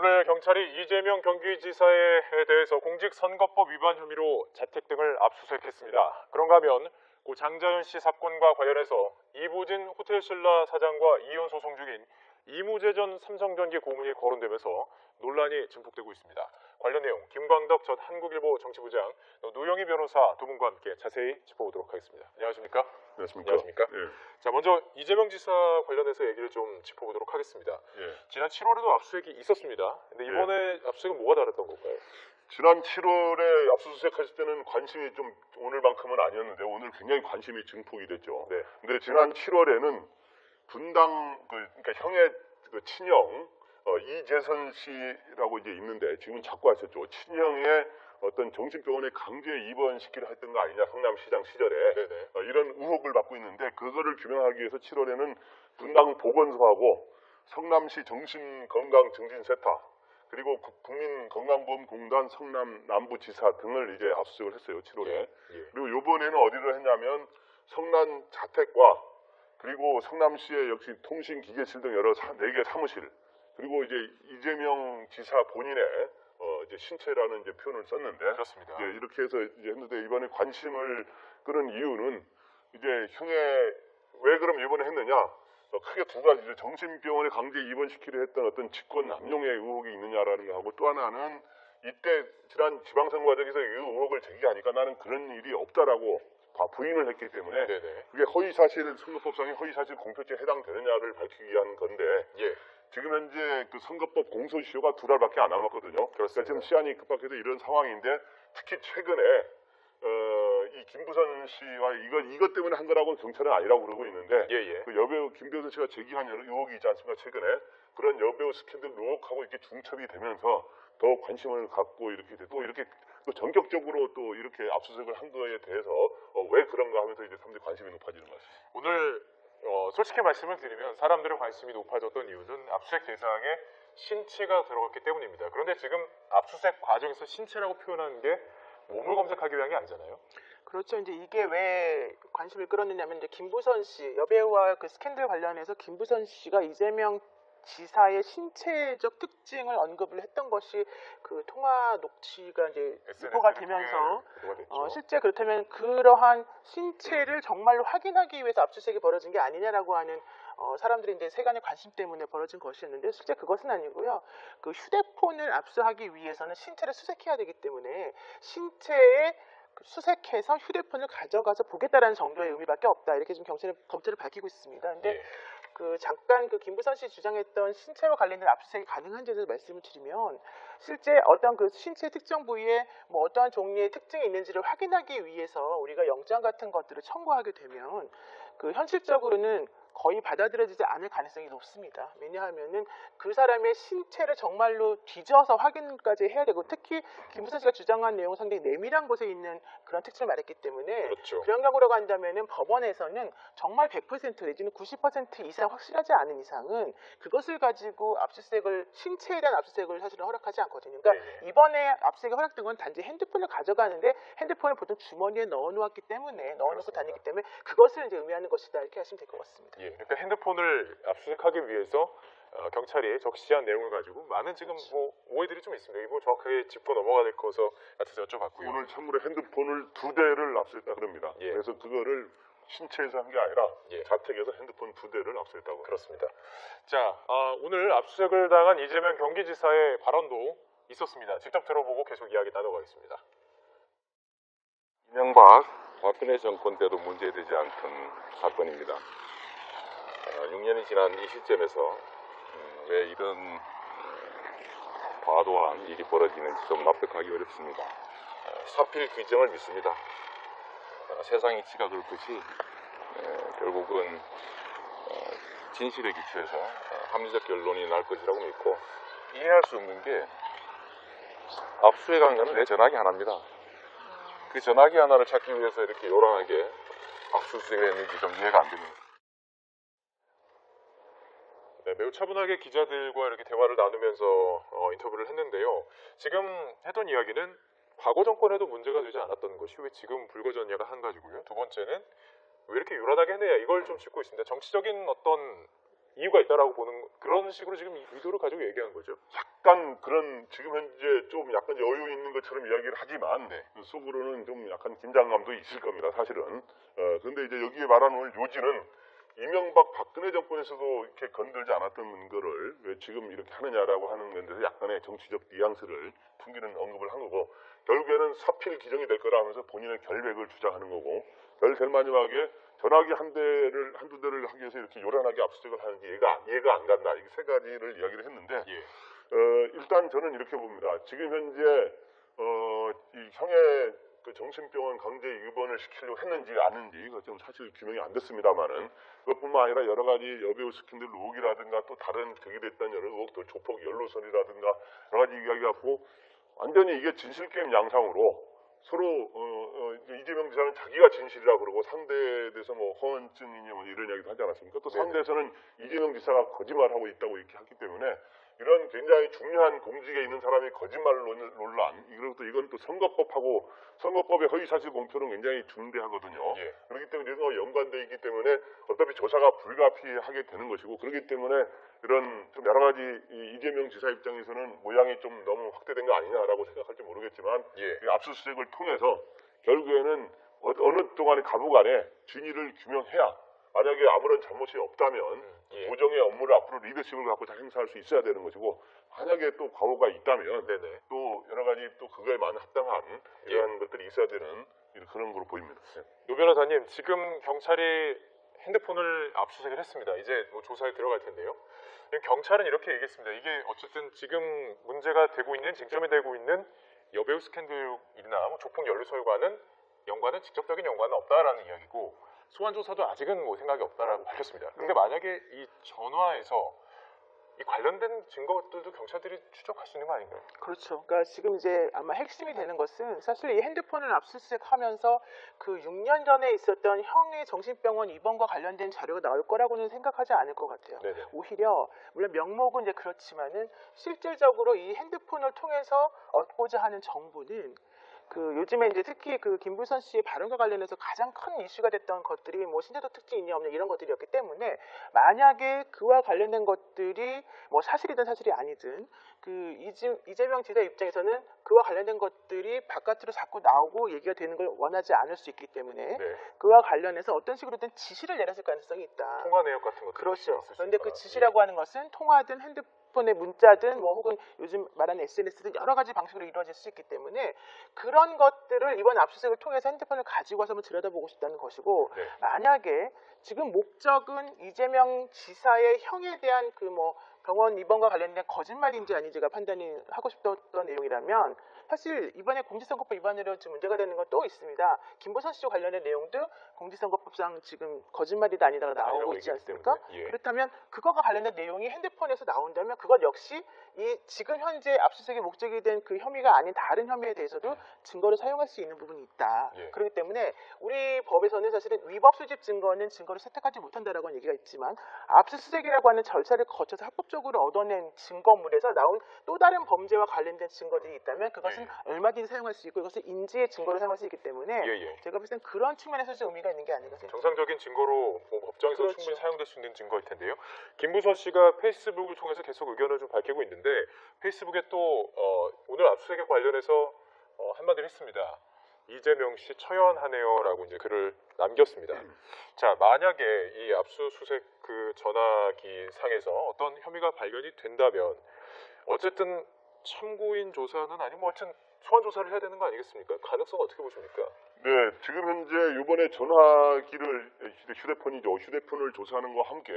오늘 경찰이 이재명 경기지사에 대해서 공직선거법 위반 혐의로 자택 등을 압수수색했습니다. 그런가 하면 고 장자연 씨 사건과 관련해서 이부진 호텔신라 사장과 이혼 소송 중인 이무재 전 삼성전기 고문이 거론되면서 논란이 증폭되고 있습니다. 관련 내용 김광덕 전 한국일보 정치부장, 노영희 변호사 두 분과 함께 자세히 짚어보도록 하겠습니다. 안녕하십니까? 안녕하십니까? 예. 자, 먼저 이재명 지사 관련해서 얘기를 좀 짚어보도록 하겠습니다. 예. 지난 7월에도 압수수색이 있었습니다. 근데 이번에 압수수색은 뭐가 다랐던 건가요? 지난 7월에 압수수색하실 때는 관심이 좀 오늘만큼은 아니었는데 오늘 굉장히 관심이 증폭이 됐죠. 네. 근데 지난 7월에는 분당 그러니까 형의 친형 이재선 씨라고 이제 있는데 지금 자꾸 하셨죠. 친형의 어떤 정신병원에 강제 입원시키려 했던 거 아니냐, 성남시장 시절에. 네네. 이런 의혹을 받고 있는데 그거를 규명하기 위해서 7월에는 분당 보건소하고 성남시 정신건강증진센터 그리고 국민건강보험공단 성남 남부지사 등을 이제 압수수색을 했어요. 7월에. 예. 그리고 이번에는 어디로 했냐면 성남 자택과 그리고 성남시의 역시 통신기계실 등 여러 4개 사무실 그리고 이제 이재명 지사 본인의 이제 신체라는 이제 표현을 썼는데 그렇습니다. 이제 이렇게 해서 이제 했는데 이번에 관심을 끄는 이유는 이제 형의 왜 그럼 이번에 했느냐? 크게 두 가지죠. 정신병원에 강제 입원시키려 했던 어떤 직권 남용의 의혹이 있느냐라는 거하고 또 하나는 이때 지난 지방선거 과정에서 이 의혹을 제기하니까 나는 그런 일이 없다라고 부인을 했기 때문에 네네. 그게 허위사실 선거법상의 허위사실 공표죄에 해당되느냐를 밝히기 위한 건데 예. 지금 현재 그 선거법 공소시효가 2달밖에 안 남았거든요. 그러니까 지금 시한이 급박해서 이런 상황인데 특히 최근에 이 김부선 씨와 이것 때문에 한 거라고는 경찰은 아니라고 그러고 있는데 예. 그 여배우 김부선 씨가 제기한 여러 의혹이 있지 않습니까? 최근에 그런 여배우 스캔들 의혹하고 이렇게 중첩이 되면서 더 관심을 갖고 이렇게 또 이렇게 또 전격적으로 또 이렇게 압수수색을 한 거에 대해서 왜 그런가 하면서 이제 사람들이 관심이 높아지는 것 같습니다. 오늘 솔직히 말씀을 드리면 사람들의 관심이 높아졌던 이유는 압수수색 대상에 신체가 들어갔기 때문입니다. 그런데 지금 압수수색 과정에서 신체라고 표현하는 게 몸을 검색하기 위한 게 아니잖아요. 그렇죠. 이제 이게 왜 관심을 끌었느냐면 이제 김부선 씨 여배우와 그 스캔들 관련해서 김부선 씨가 이재명 지사의 신체적 특징을 언급을 했던 것이 그 통화 녹취가 이제 유포가 되면서 실제 그렇다면 그러한 신체를 정말로 확인하기 위해서 압수수색이 벌어진 게 아니냐라고 하는 사람들이 이제 세간의 관심 때문에 벌어진 것이었는데 실제 그것은 아니고요. 그 휴대폰을 압수하기 위해서는 신체를 수색해야 되기 때문에 신체에 수색해서 휴대폰을 가져가서 보겠다라는 정도의 의미밖에 없다. 이렇게 지금 검찰이 밝히고 있습니다. 근데 예. 그 잠깐 그 김부선 씨 주장했던 신체와 관련된 압수수색이 가능한지에 대해서 말씀을 드리면 실제 어떤 그 신체 특정 부위에 뭐 어떠한 종류의 특징이 있는지를 확인하기 위해서 우리가 영장 같은 것들을 청구하게 되면 그 현실적으로는 거의 받아들여지지 않을 가능성이 높습니다. 왜냐하면은 그 사람의 신체를 정말로 뒤져서 확인까지 해야 되고 특히 김부선 씨가 주장한 내용은 상당히 내밀한 곳에 있는 그런 특징을 말했기 때문에 그렇죠. 그런 경우로 간다면은 법원에서는 정말 100% 내지는 90% 이상 확실하지 않은 이상은 그것을 가지고 압수수색을 신체에 대한 압수수색을 사실은 허락하지 않거든요. 그러니까 이번에 압수수색이 허락된 건 단지 핸드폰을 가져가는데 핸드폰을 보통 주머니에 넣어놓았기 때문에 넣어놓고 다니기 때문에 그것을 이제 의미하는 것이다 이렇게 하시면 될 것 같습니다. 예. 그러니까 핸드폰을 압수수색하기 위해서 경찰이 적시한 내용을 가지고 많은 지금 뭐 오해들이 좀 있습니다. 이거 정확하게 짚고 넘어가야 될 것서 같아서 여쭤봤고요. 오늘 참고로 핸드폰을 2대를 압수했다 그럽니다. 예. 그래서 그거를 신체에서 한 게 아니라 예. 자택에서 핸드폰 2대를 압수했다고. 그렇습니다. 자, 오늘 압수수색을 당한 이재명 경기지사의 발언도 있었습니다. 직접 들어보고 계속 이야기 나눠가겠습니다. 이명박, 박근혜 정권 때도 문제되지 않던 사건입니다. 6년이 지난 이 시점에서 왜 이런 과도한 일이 벌어지는지 좀 납득하기 어렵습니다. 사필 규정을 믿습니다. 세상 이치가 그렇듯이 결국은 진실에 기초해서 합리적 결론이 날 것이라고 믿고 이해할 수 없는 게 압수해간 거는 내 전화기 하나입니다. 그 전화기 하나를 찾기 위해서 이렇게 요란하게 압수수색을 했는지 좀 이해가 안 됩니다. 네, 매우 차분하게 기자들과 이렇게 대화를 나누면서 인터뷰를 했는데요. 지금 했던 이야기는 과거 정권에도 문제가 되지 않았던 것이 왜 지금 불거졌냐가 한 가지고요. 두 번째는 왜 이렇게 요란하게 했느냐 이걸 좀 짚고 있습니다. 정치적인 어떤 이유가 있다라고 보는 그런 식으로 지금 의도를 가지고 얘기한 거죠. 약간 그런 지금 현재 좀 약간 여유 있는 것처럼 이야기를 하지만 네. 속으로는 좀 약간 긴장감도 있을 겁니다. 사실은. 그런데 이제 여기에 말하는 오늘 요지는 이명박 박근혜 정권에서도 이렇게 건들지 않았던 거를 왜 지금 이렇게 하느냐라고 하는 건데서 약간의 정치적 뉘앙스를 풍기는 언급을 한 거고 결국에는 사필 기정이 될 거라 하면서 본인의 결백을 주장하는 거고 제일 마지막에 전화기 한두 대를 하기 위해서 이렇게 요란하게 압수수색을 하는지 이해가 안 간다. 이 세 가지를 이야기를 했는데 일단 저는 이렇게 봅니다. 지금 현재 이 형의 그 정신병원 강제 입원을 시키려고 했는지 아닌지 이거 좀 사실 규명이 안 됐습니다만은 그것뿐만 아니라 여러 가지 여배우 스캔들 의혹이라든가 또 다른 제기됐던 여러 의혹들 조폭 연로선이라든가 여러 가지 이야기 갖고 완전히 이게 진실 게임 양상으로 서로 이재명 지사는 자기가 진실이라고 그러고 상대에 대해서 뭐 허언증이냐 뭐 이런 이야기도 하지 않았습니까? 또 상대에서는 이재명 지사가 거짓말하고 있다고 이렇게 하기 때문에 이런 굉장히 중요한 공직에 있는 사람이 거짓말 논란 그리고 또 이건 또 선거법의 허위사실 공표는 굉장히 중대하거든요. 그렇기 때문에 이런 거 연관되어 있기 때문에 어차피 조사가 불가피하게 되는 것이고 그렇기 때문에 이런 좀 여러 가지 이재명 지사 입장에서는 모양이 좀 너무 확대된 거 아니냐라고 생각할지 모르겠지만 이 압수수색을 통해서 결국에는 어느 동안의 가부간에 진위를 규명해야 만약에 아무런 잘못이 없다면 도정의 업무를 앞으로 리더십을 갖고 잘 행사할 수 있어야 되는 것이고 만약에 또 과오가 있다면 또 여러 가지 또 그거에 합당한 이러한 것들이 있어야 되는 그런 거로 보입니다. 노 변호사님, 지금 경찰이 핸드폰을 압수수색을 했습니다. 이제 뭐 조사에 들어갈 텐데요. 경찰은 이렇게 얘기했습니다. 이게 어쨌든 지금 문제가 되고 있는 쟁점이 되고 있는 여배우 스캔들이나 뭐 조폭 연루설과는 직접적인 연관은 없다라는 이야기고 소환 조사도 아직은 뭐 생각이 없다라고 밝혔습니다. 근데 만약에 이 전화에서 이 관련된 증거들도 경찰들이 추적할 수 있는 거 아닌가요? 그렇죠. 그러니까 지금 이제 아마 핵심이 되는 것은 사실 이 핸드폰을 압수수색하면서 그 6년 전에 있었던 형의 정신병원 입원과 관련된 자료가 나올 거라고는 생각하지 않을 것 같아요. 오히려 물론 명목은 이제 그렇지만은 실질적으로 이 핸드폰을 통해서 얻고자 하는 정보는 그 요즘에 이제 특히 그 김부선 씨의 발언과 관련해서 가장 큰 이슈가 됐던 것들이 뭐 신체적 특징이 있냐 없냐 이런 것들이었기 때문에 만약에 그와 관련된 것들이 뭐 사실이든 사실이 아니든 그 이재명 지사 입장에서는 그와 관련된 것들이 바깥으로 자꾸 나오고 얘기가 되는 걸 원하지 않을 수 있기 때문에 그와 관련해서 어떤 식으로든 지시를 내렸을 가능성이 있다. 통화 내역 같은 것도 그렇죠. 그런데 그 지시라고 하는 것은 통화든 핸드폰의 문자든 뭐 혹은 요즘 말하는 SNS든 여러 가지 방식으로 이루어질 수 있기 때문에 그런 것들을 이번 압수수색을 통해서 핸드폰을 가지고 와서 한번 들여다보고 싶다는 것이고 만약에 지금 목적은 이재명 지사의 형에 대한 그 뭐 병원 입원과 관련된 거짓말인지 아닌지가 판단이 하고 싶었던 내용이라면 사실 이번에 공직선거법 위반으로 지금 문제가 되는 건 또 있습니다. 김부선 씨와 관련된 내용도 공직선거법상 지금 거짓말이다 아니다가 나오고 있지 않습니까? 그렇다면 그거가 관련된 내용이 핸드폰에서 나온다면 그것 역시 이 지금 현재 압수수색의 목적이 된 그 혐의가 아닌 다른 혐의에 대해서도 증거를 사용할 수 있는 부분이 있다. 그렇기 때문에 우리 법에서는 사실은 위법 수집 증거는 증거를 채택하지 못한다라고 하는 얘기가 있지만 압수수색이라고 하는 절차를 거쳐서 합법적으로 얻어낸 증거물에서 나온 또 다른 범죄와 관련된 증거들이 있다면 그것은 얼마든지 사용할 수 있고 이것은 인지의 증거로 사용할 수 있기 때문에 제가 볼 때는 그런 측면에서 좀 의미가 있는 게 아닌가 생각합니다. 정상적인 증거로 뭐 법정에서 충분히 사용될 수 있는 증거일 텐데요. 김부선 씨가 페이스북을 통해서 계속 의견을 좀 밝히고 있는데 페이스북에 또 오늘 압수수색에 관련해서 한마디를 했습니다. 이재명 씨 처연하네요라고 이제 글을 남겼습니다. 자, 만약에 이 압수수색 그 전화기 상에서 어떤 혐의가 발견이 된다면 어쨌든 참고인 조사는 아니고 어쨌든 소환 조사를 해야 되는 거 아니겠습니까? 가능성 어떻게 보십니까? 네, 지금 현재 이번에 전화기를 휴대폰을 조사하는 것과 함께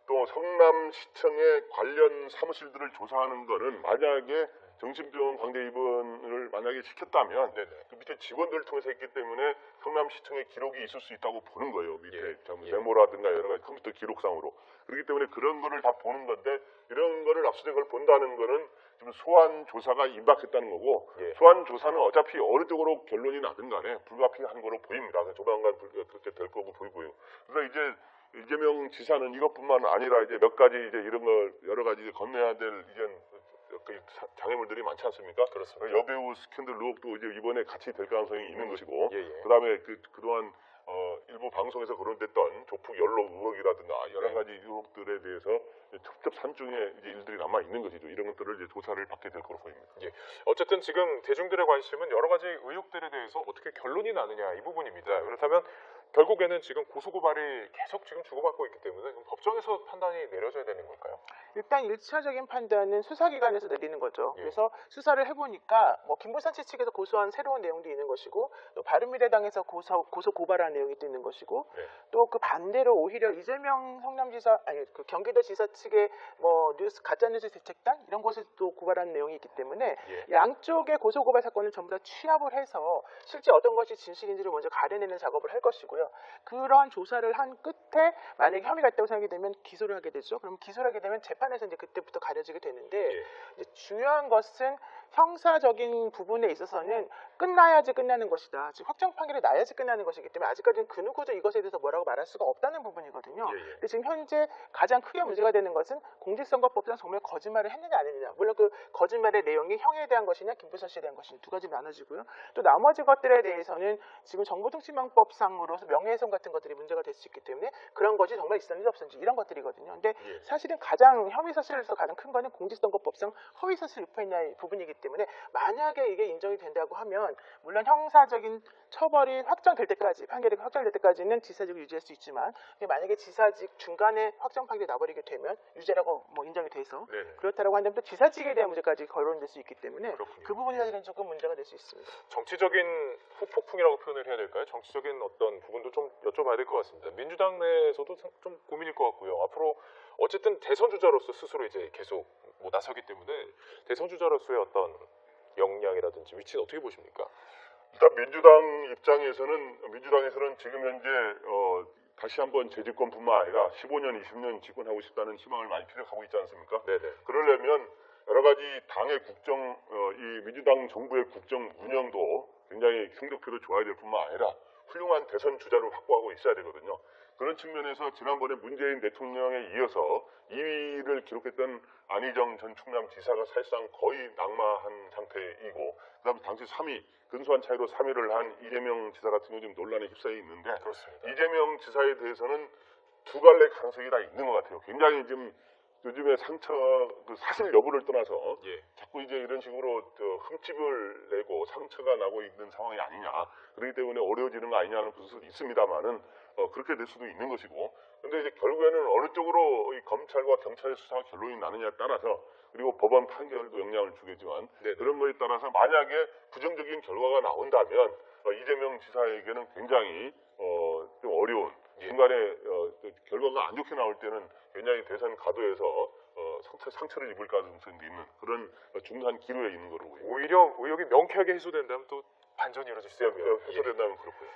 또 성남시청의 관련 사무실들을 조사하는 거는 만약에 정신병원 강제 입원을 만약에 시켰다면 그 밑에 직원들을 통해서 했기 때문에 성남시청의 기록이 있을 수 있다고 보는 거예요. 밑에 메모라든가 여러 가지 컴퓨터 기록상으로. 그렇기 때문에 그런 거를 다 보는 건데 이런 거를 압수수색을 본다는 거는 지금 소환 조사가 임박했다는 거고 소환 조사는 어차피 어느 쪽으로 결론이 나든 간에 불가피한 거로 보입니다. 조만간 그렇게 될 거고 보이고요. 그래서 이제 이재명 지사는 이것뿐만 아니라 이제 몇 가지 이제 이런 걸 여러 가지 건너야 될 이제 장애물들이 많지 않습니까? 그렇습니다. 여배우 스캔들 의혹도 이제 이번에 같이 될 가능성이 있는 것이고 그다음에 그동안 일본 일부 방송에서 거론됐던 조폭 연록 의혹이라든가 여러 가지 의혹들에 대해서 첩첩 산중에 이제 일들이 남아 있는 것이죠. 이런 것들을 이제 조사를 받게 될 거로 보입니다. 어쨌든 지금 대중들의 관심은 여러 가지 의혹들에 대해서 어떻게 결론이 나느냐 이 부분입니다. 그렇다면 결국에는 지금 고소고발이 계속 지금 주고받고 있기 때문에 그럼 법정에서 판단이 내려져야 되는 걸까요? 일단 1차적인 판단은 수사기관에서 내리는 거죠. 예. 그래서 수사를 해보니까 뭐 김부선 씨 측에서 고소한 새로운 내용도 있는 것이고 또 바른미래당에서 고소 고발한 내용이 또 있는 것이고 네. 또 그 반대로 오히려 이재명 성남지사 아니 그 경기도지사 측의 뭐 뉴스 가짜뉴스 대책단 이런 곳에서 또 고발한 내용이 있기 때문에 예. 양쪽의 고소고발 사건을 전부 다 취합을 해서 실제 어떤 것이 진실인지를 먼저 가려내는 작업을 할 것이고요. 그러한 조사를 한 끝에 만약에 혐의가 있다고 생각이 되면 기소를 하게 되죠. 그럼 기소를 하게 되면 재판에서 이제 그때부터 가려지게 되는데 예. 이제 중요한 것은 형사적인 부분에 있어서는 끝나야지 끝나는 것이다. 즉 확정 판결이 나야지 끝나는 것이기 때문에 아직까지는 그 누구도 이것에 대해서 뭐라고 말할 수가 없다는 부분이거든요. 예, 예. 근데 지금 현재 가장 크게 문제가 되는 것은 공직선거법상 정말 거짓말을 했느냐 안 했느냐. 물론 그 거짓말의 내용이 형에 대한 것이냐 김부선 씨에 대한 것이냐 두 가지 나눠지고요. 또 나머지 것들에 대해서는 지금 정보통신망법상으로서 명예훼손 같은 것들이 문제가 될 수 있기 때문에 그런 것이 정말 있었는지 없었는지 이런 것들이거든요. 근데 예. 사실은 가장 혐의 사실에서 가장 큰 거는 공직선거법상 허위 사실 유포했냐의 부분이기 때문에 만약에 이게 인정이 된다고 하면 물론 형사적인 처벌이 확정될 때까지 판결이 확정될 때까지는 지사직을 유지할 수 있지만 만약에 지사직 중간에 확정 판결이 나버리게 되면 유죄라고 뭐 인정이 돼서 네네. 그렇다라고 한다면 또 지사직에 대한 문제까지 거론될 수 있기 때문에 그렇군요. 그 부분이 사실은 조금 문제가 될 수 있습니다. 정치적인 후폭풍이라고 표현을 해야 될까요? 정치적인 어떤 부분도 좀 여쭤봐야 될 것 같습니다. 민주당 내에서도 좀 고민일 것 같고요. 앞으로 어쨌든 대선 주자로서 스스로 이제 계속 뭐 나서기 때문에 대선 주자로서의 어떤 역량이라든지 위치는 어떻게 보십니까? 일단 민주당에서는 지금 현재 다시 한번 재집권뿐만 아니라 15년, 20년 집권하고 싶다는 희망을 많이 피력하고 있지 않습니까? 네네. 그러려면 여러 가지 당의 국정, 이 민주당 정부의 국정 운영도 굉장히 성적표도 좋아야 될 뿐만 아니라 훌륭한 대선 주자를 확보하고 있어야 되거든요. 그런 측면에서 지난번에 문재인 대통령에 이어서 2위를 기록했던 안희정 전 충남지사가 사실상 거의 낙마한 상태이고 그다음에 당시 3위, 근소한 차이로 3위를 한 이재명 지사 같은 경우 지금 논란에 휩싸여 있는데 그렇습니다. 이재명 지사에 대해서는 두 갈래 가능성이 다 있는 것 같아요. 굉장히 지금 요즘에 상처, 그 사실 여부를 떠나서 예. 자꾸 이제 이런 식으로 흠집을 내고 상처가 나고 있는 상황이 아니냐. 그렇기 때문에 어려워지는 거 아니냐는 분석도 있습니다만은 그렇게 될 수도 있는 것이고. 근데 이제 결국에는 어느 쪽으로 이 검찰과 경찰의 수사가 결론이 나느냐에 따라서 그리고 법원 판결도 영향을 주겠지만 네네. 그런 거에 따라서 만약에 부정적인 결과가 나온다면 이재명 지사에게는 굉장히 좀 어려운 예. 중간에 결과가 안 좋게 나올 때는 굉장히 대선 가도에서 상처를 입을 가능성이 있는 그런 중요한 기로에 있는 거로 보입니다. 오히려 의혹이 명쾌하게 해소된다면 또 반전이 이루어질 수 있고요. 해소된다면 그렇고요.